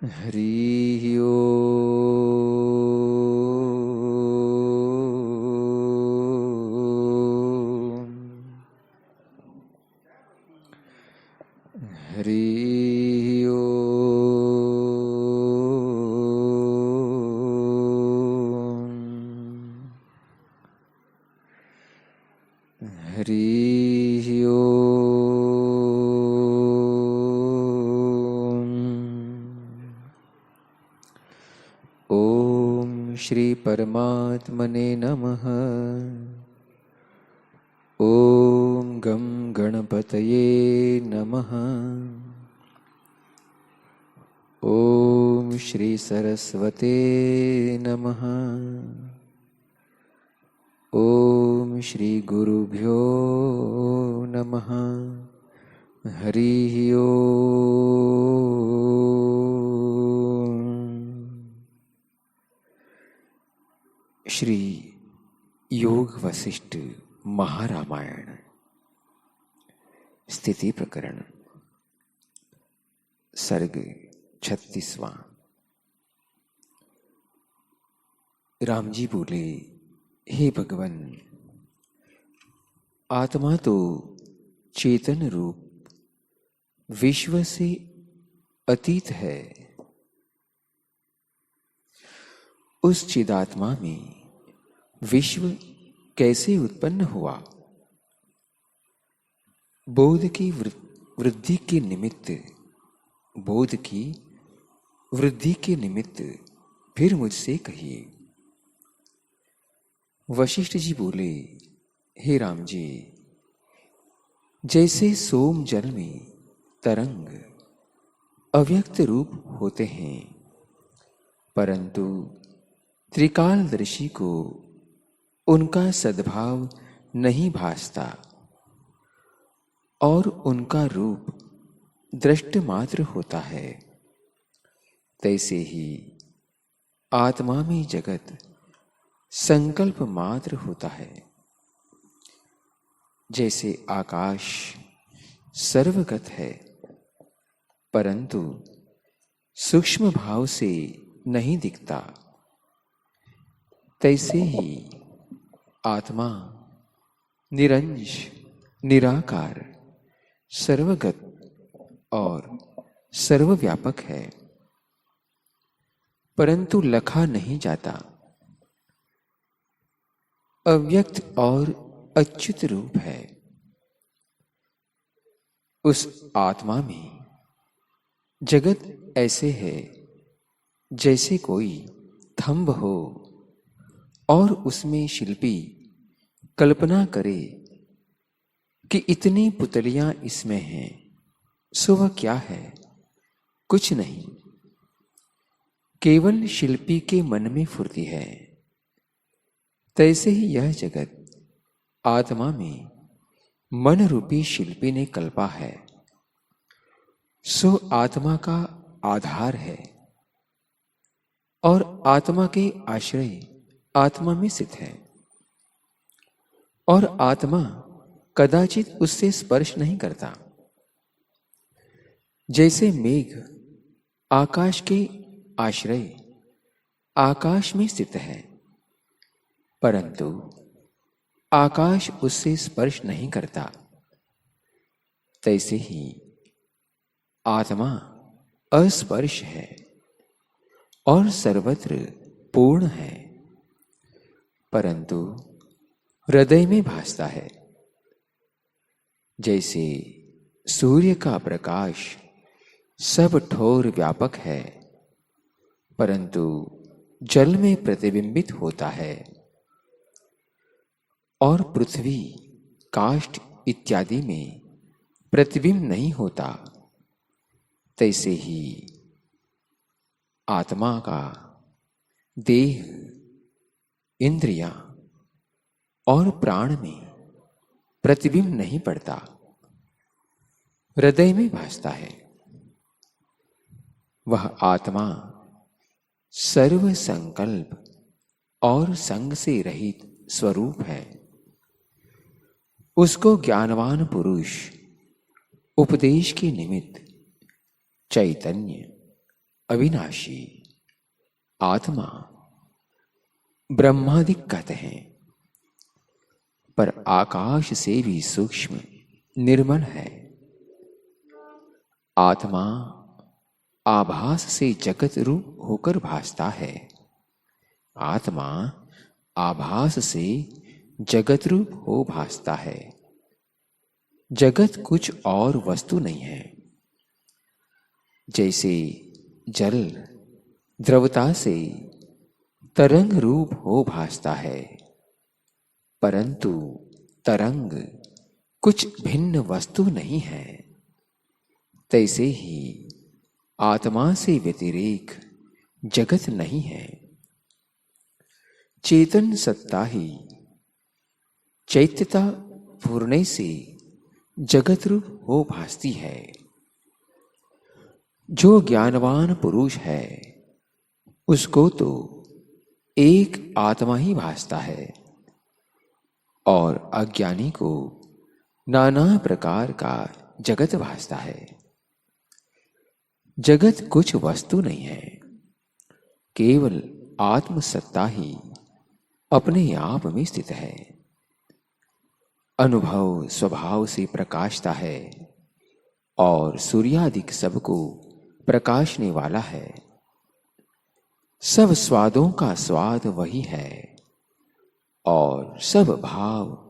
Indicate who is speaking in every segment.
Speaker 1: हरि ओम। हरि ओम। हरि श्री परमात्मने नमः। ओम गं गणपतये नमः। ओम श्री सरस्वते नमः। ओम श्री गुरुभ्यो नमः। हरि ओम। श्री योग वशिष्ठ महारामायण स्थिति प्रकरण सर्ग 36वां। राम जी बोले, हे भगवन, आत्मा तो चेतन रूप विश्व से अतीत है। उस चिदात्मा में विश्व कैसे उत्पन्न हुआ? बोध की वृद्धि के निमित्त फिर मुझसे कहिए। वशिष्ठ जी बोले, हे राम जी, जैसे सोम जल में तरंग अव्यक्त रूप होते हैं, परंतु त्रिकालदर्शी को उनका सद्भाव नहीं भासता और उनका रूप दृष्ट मात्र होता है, तैसे ही आत्मा में जगत संकल्प मात्र होता है। जैसे आकाश सर्वगत है, परंतु सूक्ष्म भाव से नहीं दिखता, तैसे ही आत्मा निरंश निराकार सर्वगत और सर्वव्यापक है, परंतु लखा नहीं जाता। अव्यक्त और अच्युत रूप है। उस आत्मा में जगत ऐसे है जैसे कोई थंब हो और उसमें शिल्पी कल्पना करे कि इतनी पुतलियां इसमें हैं, सो वह क्या है? कुछ नहीं, केवल शिल्पी के मन में फुर्ती है। तैसे ही यह जगत आत्मा में मन रूपी शिल्पी ने कल्पा है, सो आत्मा का आधार है और आत्मा के आश्रय आत्मा में स्थित है, और आत्मा कदाचित उससे स्पर्श नहीं करता। जैसे मेघ आकाश के आश्रय आकाश में स्थित है, परंतु आकाश उससे स्पर्श नहीं करता, तैसे ही आत्मा अस्पर्श है और सर्वत्र पूर्ण है, परंतु हृदय में भासता है। जैसे सूर्य का प्रकाश सब ठोर व्यापक है, परंतु जल में प्रतिबिंबित होता है, और पृथ्वी काष्ठ इत्यादि में प्रतिबिंब नहीं होता, तैसे ही आत्मा का देह, इंद्रियां और प्राण में प्रतिबिंब नहीं पड़ता, हृदय में भासता है। वह आत्मा सर्व संकल्प और संग से रहित स्वरूप है। उसको ज्ञानवान पुरुष उपदेश के निमित्त चैतन्य, अविनाशी आत्मा ब्रह्मादिक कहते हैं, पर आकाश से भी सूक्ष्म निर्मल है। आत्मा आभास से जगत रूप होकर भासता है। आत्मा आभास से जगत रूप हो भासता है। जगत कुछ और वस्तु नहीं है। जैसे जल द्रवता से तरंग रूप हो भासता है, परंतु तरंग कुछ भिन्न वस्तु नहीं है, तैसे ही आत्मा से व्यतिरेक जगत नहीं है। चेतन सत्ता ही चैत्यता पूर्णे से जगत रूप हो भासती है। जो ज्ञानवान पुरुष है उसको तो एक आत्मा ही भासता है, और अज्ञानी को नाना प्रकार का जगत भासता है। जगत कुछ वस्तु नहीं है, केवल आत्मसत्ता ही अपने आप में स्थित है। अनुभव स्वभाव से प्रकाशता है और सूर्यादिक सबको प्रकाशने वाला है। सब स्वादों का स्वाद वही है और सब भाव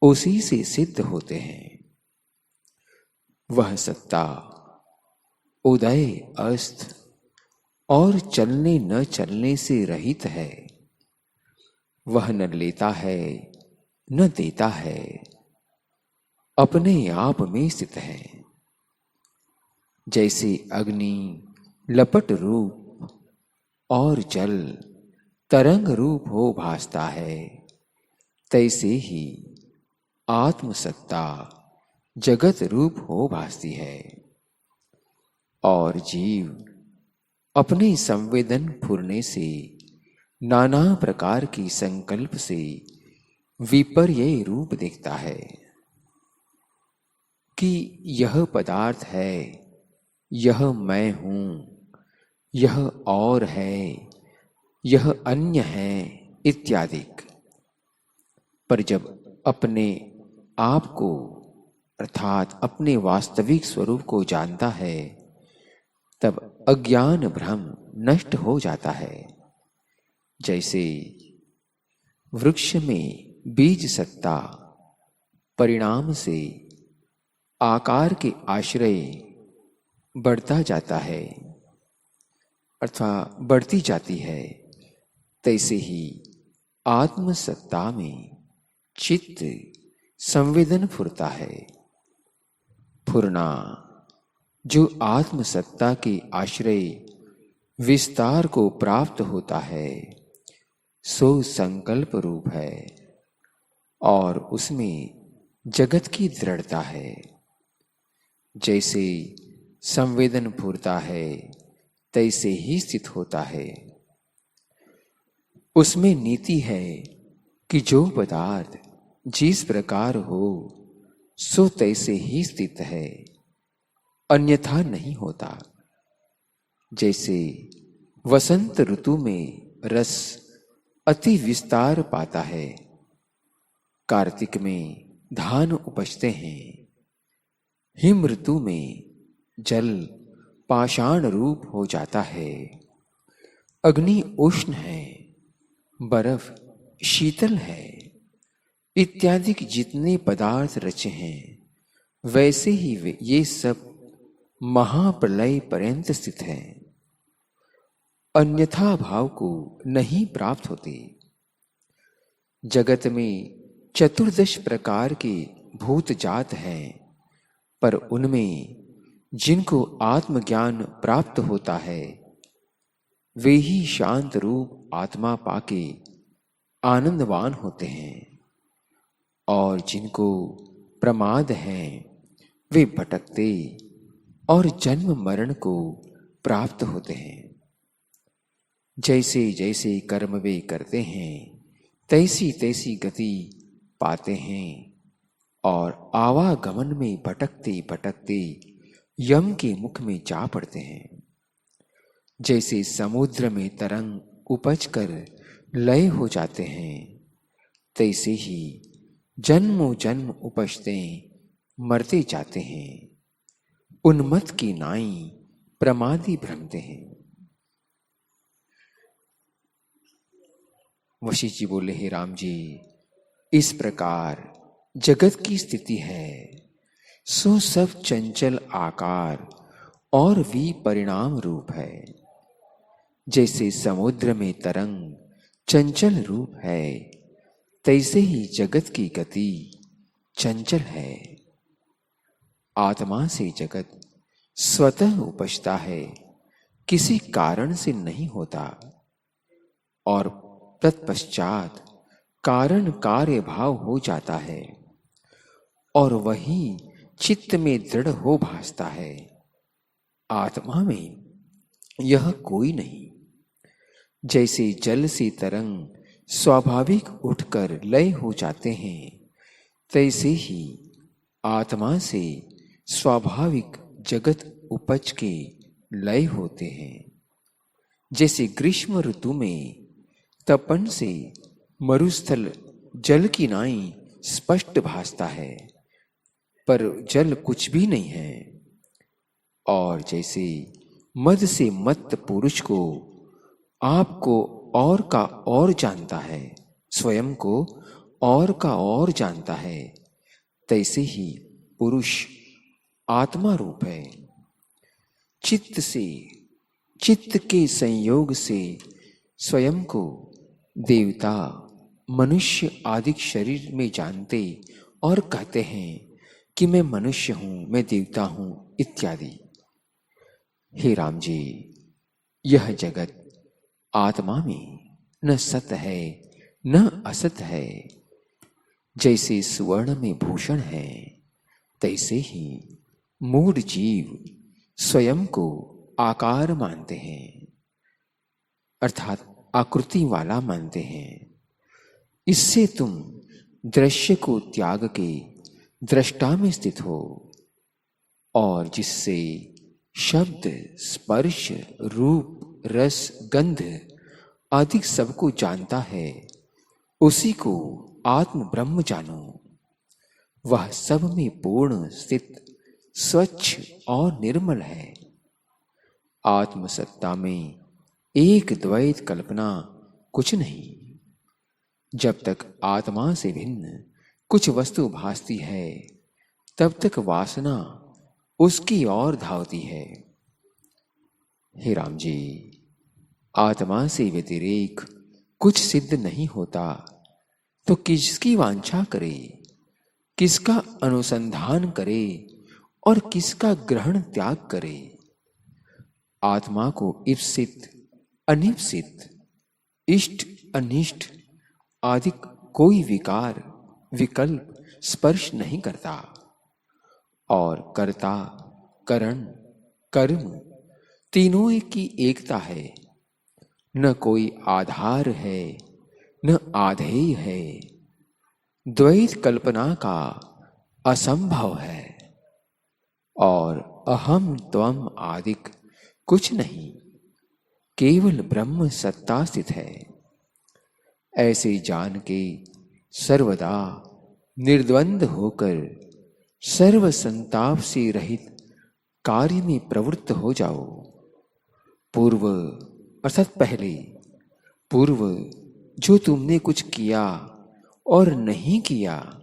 Speaker 1: उसी से सिद्ध होते हैं। वह सत्ता उदय अस्त और चलने न चलने से रहित है। वह न लेता है न देता है, अपने आप में स्थित है। जैसे अग्नि लपट रूप और जल तरंग रूप हो भासता है, तैसे ही आत्मसत्ता जगत रूप हो भासती है। और जीव अपने संवेदन फुरने से नाना प्रकार की संकल्प से विपर्य रूप देखता है कि यह पदार्थ है, यह मैं हूं, यह और है, यह अन्य है इत्यादि। पर जब अपने आप को अर्थात अपने वास्तविक स्वरूप को जानता है, तब अज्ञान भ्रम नष्ट हो जाता है। जैसे वृक्ष में बीज सत्ता परिणाम से आकार के आश्रय बढ़ता जाता है अर्थात बढ़ती जाती है, तैसे ही आत्मसत्ता में चित्त संवेदन फुरता है। फुरना जो आत्मसत्ता के आश्रय विस्तार को प्राप्त होता है, सो संकल्प रूप है और उसमें जगत की दृढ़ता है। जैसे संवेदन फुरता है तैसे ही स्थित होता है। उसमें नीति है कि जो पदार्थ जिस प्रकार हो सो तैसे ही स्थित है, अन्यथा नहीं होता। जैसे वसंत ऋतु में रस अति विस्तार पाता है, कार्तिक में धान उपजते हैं, हिम ऋतु में जल पाषाण रूप हो जाता है, अग्नि उष्ण है, बर्फ शीतल है, इत्यादि जितने पदार्थ रचे हैं, वैसे ही ये सब महाप्रलय पर्यंत स्थित हैं, अन्यथा भाव को नहीं प्राप्त होते। जगत में 14 प्रकार के भूत जात हैं, पर उनमें जिनको आत्मज्ञान प्राप्त होता है, वे ही शांत रूप आत्मा पाके आनंदवान होते हैं, और जिनको प्रमाद है वे भटकते और जन्म मरण को प्राप्त होते हैं। जैसे जैसे कर्म वे करते हैं तैसी तैसी गति पाते हैं, और आवागमन में भटकते भटकते यम के मुख में जा पड़ते हैं। जैसे समुद्र में तरंग उपज कर लय हो जाते हैं, तैसे ही जन्मों जन्म उपजते मरते जाते हैं। उन्मत्त की नाई प्रमादी भ्रमते हैं। वशिष्ठ जी बोले, हे राम जी, इस प्रकार जगत की स्थिति है। सो सब चंचल आकार और विपरिणाम रूप है। जैसे समुद्र में तरंग चंचल रूप है, तैसे ही जगत की गति चंचल है। आत्मा से जगत स्वतः उपजता है, किसी कारण से नहीं होता, और तत्पश्चात कारण कार्य भाव हो जाता है, और वही चित्त में दृढ़ हो भासता है। आत्मा में यह कोई नहीं। जैसे जल से तरंग स्वाभाविक उठकर लय हो जाते हैं, तैसे ही आत्मा से स्वाभाविक जगत उपज के लय होते हैं। जैसे ग्रीष्म ऋतु में तपन से मरुस्थल जल की नाई स्पष्ट भासता है, पर जल कुछ भी नहीं है। और जैसे मद से मत्त पुरुष को आपको और का और जानता है, स्वयं को और का और जानता है, तैसे ही पुरुष आत्मा रूप है। चित्त के संयोग से स्वयं को देवता, मनुष्य आदि शरीर में जानते और कहते हैं कि मैं मनुष्य हूं, मैं देवता हूं इत्यादि। हे राम जी, यह जगत आत्मा में न सत है न असत है। जैसे सुवर्ण में भूषण है, तैसे ही मूढ़ जीव स्वयं को आकार मानते हैं, अर्थात आकृति वाला मानते हैं। इससे तुम दृश्य को त्याग के दृष्टा में स्थित हो, और जिससे शब्द, स्पर्श, रूप, रस, गंध आदि सबको जानता है, उसी को आत्म ब्रह्म जानो। वह सब में पूर्ण स्थित, स्वच्छ और निर्मल है। आत्मसत्ता में एक द्वैत कल्पना कुछ नहीं। जब तक आत्मा से भिन्न कुछ वस्तु भासती है, तब तक वासना उसकी ओर धावती है। हे राम जी, आत्मा से व्यतिरेक कुछ सिद्ध नहीं होता, तो किसकी वांछा करे, किसका अनुसंधान करे और किसका ग्रहण त्याग करे। आत्मा को ईप्सित, अनीप्सित, इष्ट, अनिष्ट आदि कोई विकार, विकल्प स्पर्श नहीं करता, और कर्ता, करण, कर्म तीनों की एकता है। न कोई आधार है न आधेय है। द्वैत कल्पना का असंभव है, और अहम त्वम आदिक कुछ नहीं, केवल ब्रह्म सत्ता स्थित है। ऐसे जान के सर्वदा निर्द्वंद होकर सर्व संताप से रहित कार्य में प्रवृत्त हो जाओ। पूर्व अर्थात पहले, पूर्व जो तुमने कुछ किया और नहीं किया,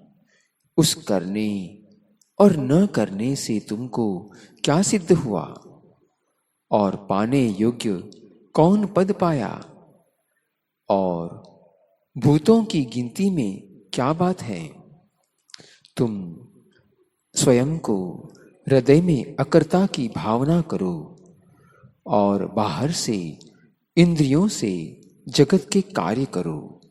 Speaker 1: उस करने और न करने से तुमको क्या सिद्ध हुआ, और पाने योग्य कौन पद पाया, और भूतों की गिनती में क्या बात है। तुम स्वयं को हृदय में अकर्ता की भावना करो, और बाहर से इंद्रियों से जगत के कार्य करो।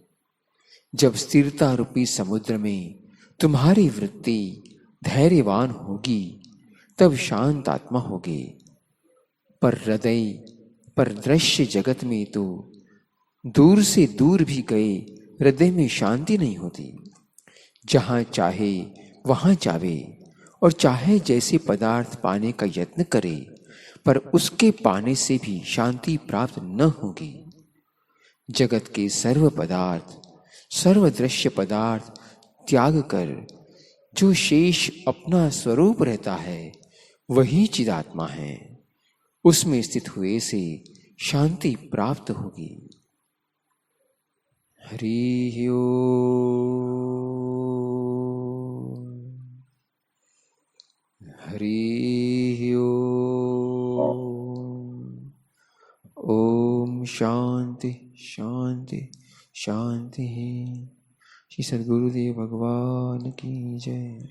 Speaker 1: जब स्थिरता रूपी समुद्र में तुम्हारी वृत्ति धैर्यवान होगी, तब शांत आत्मा होगे। पर हृदय, पर दृश्य जगत में तो दूर से दूर भी गए हृदय में शांति नहीं होती। जहां चाहे वहां जावे और चाहे जैसे पदार्थ पाने का यत्न करे, पर उसके पाने से भी शांति प्राप्त न होगी। जगत के सर्व पदार्थ, सर्व दृश्य पदार्थ त्याग कर जो शेष अपना स्वरूप रहता है वही चिदात्मा है। उसमें स्थित हुए से शांति प्राप्त होगी। हरि ओम, हरि ओम। ओम शांति शांति शांति। श्री सद्गुरुदेव भगवान की जय।